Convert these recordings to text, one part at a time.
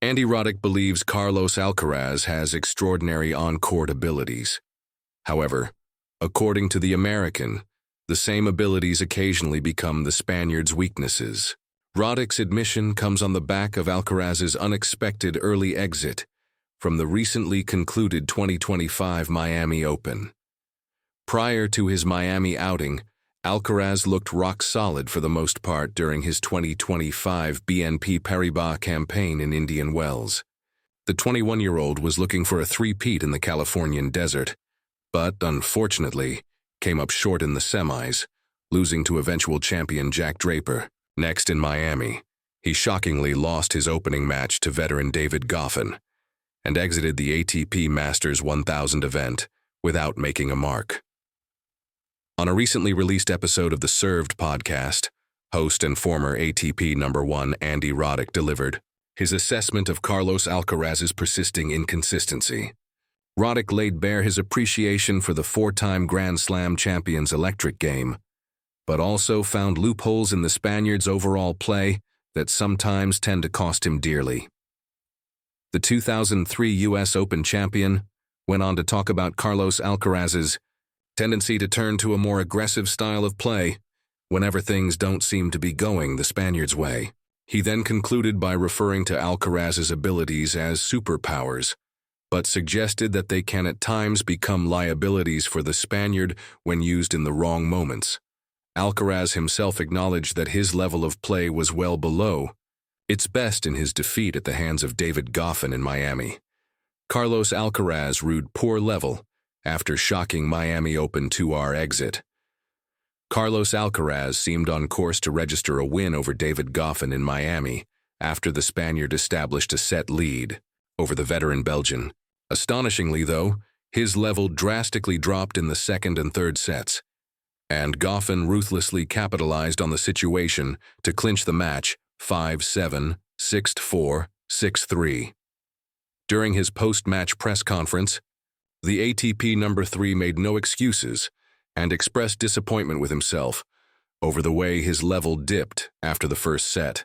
Andy Roddick believes Carlos Alcaraz has extraordinary on-court abilities. However, according to the American, the same abilities occasionally become the Spaniard's weaknesses. Roddick's admission comes on the back of Alcaraz's unexpected early exit from the recently concluded 2025 Miami Open. Prior to his Miami outing, Alcaraz looked rock solid for the most part during his 2025 BNP Paribas campaign in Indian Wells. The 21-year-old was looking for a three-peat in the Californian desert, but, unfortunately, came up short in the semis, losing to eventual champion Jack Draper. Next in Miami, he shockingly lost his opening match to veteran David Goffin and exited the ATP Masters 1000 event without making a mark. On a recently released episode of the Served podcast, host and former ATP #1 Andy Roddick delivered his assessment of Carlos Alcaraz's persisting inconsistency. Roddick laid bare his appreciation for the four-time Grand Slam champion's electric game, but also found loopholes in the Spaniard's overall play that sometimes tend to cost him dearly. The 2003 U.S. Open champion went on to talk about Carlos Alcaraz's tendency to turn to a more aggressive style of play whenever things don't seem to be going the Spaniard's way. He then concluded by referring to Alcaraz's abilities as superpowers, but suggested that they can at times become liabilities for the Spaniard when used in the wrong moments. Alcaraz himself acknowledged that his level of play was well below its best in his defeat at the hands of David Goffin in Miami. Carlos Alcaraz rued poor level after shocking Miami Open 2R exit. Carlos Alcaraz seemed on course to register a win over David Goffin in Miami after the Spaniard established a set lead over the veteran Belgian. Astonishingly, though, his level drastically dropped in the second and third sets, and Goffin ruthlessly capitalized on the situation to clinch the match 5-7, 6-4, 6-3. During his post-match press conference, the ATP #3 made no excuses and expressed disappointment with himself over the way his level dipped after the first set.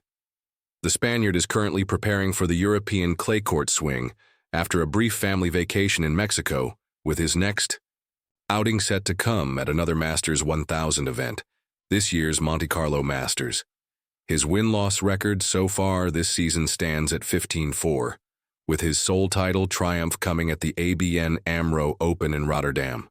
The Spaniard is currently preparing for the European clay court swing after a brief family vacation in Mexico, with his next outing set to come at another Masters 1000 event, this year's Monte Carlo Masters. His win-loss record so far this season stands at 15-4, with his sole title triumph coming at the ABN AMRO Open in Rotterdam.